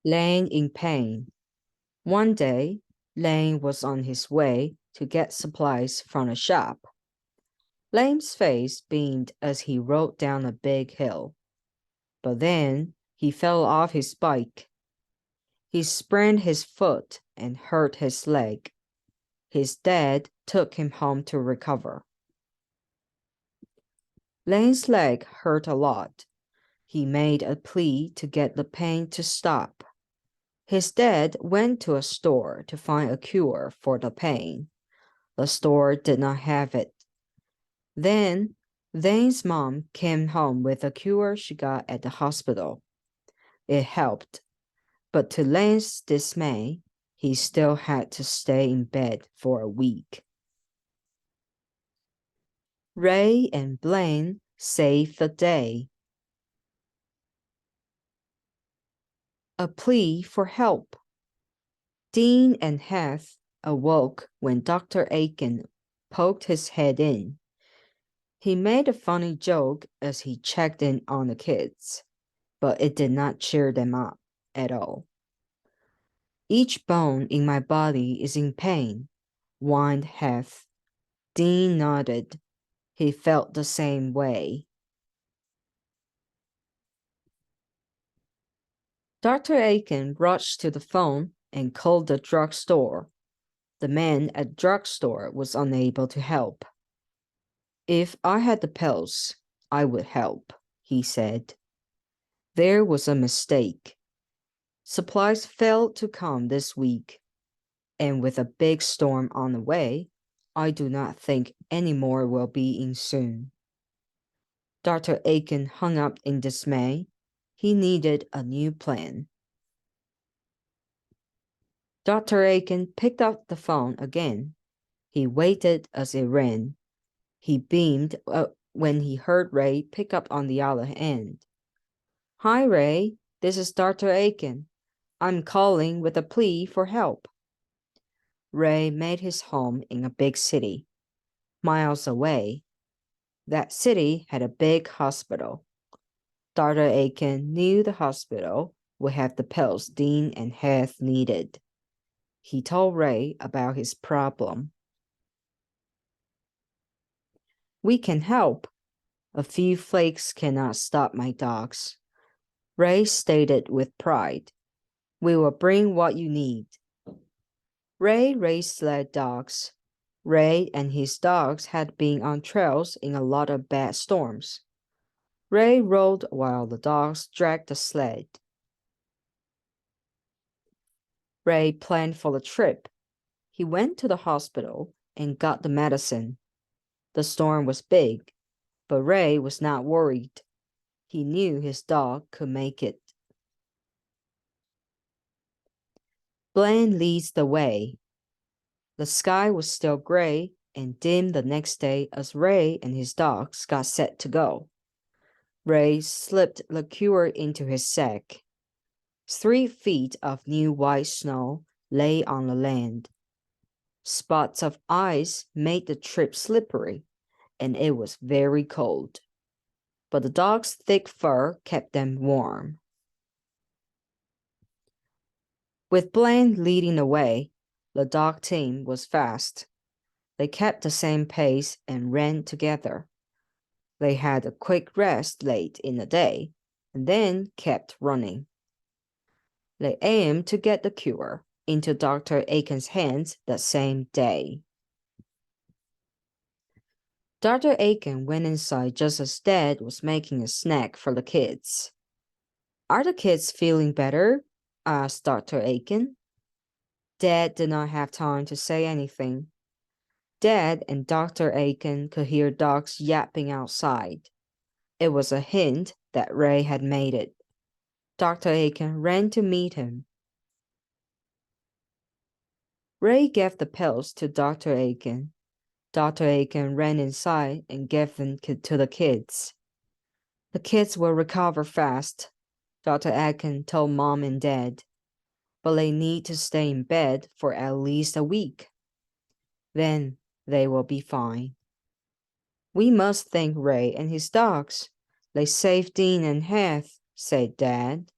Lane in pain. One day, Lane was on his way to get supplies from a shop. Lane's face beamed as he rode down a big hill. But then he fell off his bike. He sprained his foot and hurt his leg. His dad took him home to recover. Lane's leg hurt a lot. He made a plea to get the pain to stop. His dad went to a store to find a cure for the pain. The store did not have it. Then Lane's mom came home with a cure she got at the hospital. It helped, but to Lane's dismay, he still had to stay in bed for a week. Ray and Blaine saved the day. A plea for help. Dean and Heath awoke when Dr. Aiken poked his head in. He made a funny joke as he checked in on the kids, but it did not cheer them up at all. Each bone in my body is in pain, whined Heath. Dean nodded. He felt the same way. Dr. Aiken rushed to the phone and called the drugstore. The man at the drugstore was unable to help. If I had the pills, I would help, he said. There was a mistake. Supplies failed to come this week, and with a big storm on the way, I do not think any more will be in soon. Dr. Aiken hung up in dismay. He needed a new plan. Dr. Aiken picked up the phone again. He waited as it rang. He beamed when he heard Ray pick up on the other end. Hi, Ray. This is Dr. Aiken. I'm calling with a plea for help. Ray made his home in a big city. Miles away, that city had a big hospital. Dr. Aiken knew the hospital would have the pills Dean and Heath needed. He told Ray about his problem. We can help. A few flakes cannot stop my dogs. Ray stated with pride. We will bring what you need. Ray raised sled dogs. Ray and his dogs had been on trails in a lot of bad storms. Ray rode while the dogs dragged the sled. Ray planned for the trip. He went to the hospital and got the medicine. The storm was big, but Ray was not worried. He knew his dog could make it. Blaine leads the way. The sky was still gray and dim the next day as Ray and his dogs got set to go. Ray slipped the cure into his sack. 3 feet of new white snow lay on the land. Spots of ice made the trip slippery, and it was very cold. But the dogs' thick fur kept them warm. With Blaine leading the way, the dog team was fast. They kept the same pace and ran together. They had a quick rest late in the day, and then kept running. They aimed to get the cure into Dr. Aiken's hands that same day. Dr. Aiken went inside just as Dad was making a snack for the kids. Are the kids feeling better? Asked Dr. Aiken. Dad did not have time to say anything. Dad and Dr. Aiken could hear dogs yapping outside. It was a hint that Ray had made it. Dr. Aiken ran to meet him. Ray gave the pills to Dr. Aiken. Dr. Aiken ran inside and gave them to the kids. The kids will recover fast, Dr. Aiken told Mom and Dad, but they need to stay in bed for at least a week. Then they will be fine. We must thank Ray and his dogs. They saved Dean and Heath, said Dad.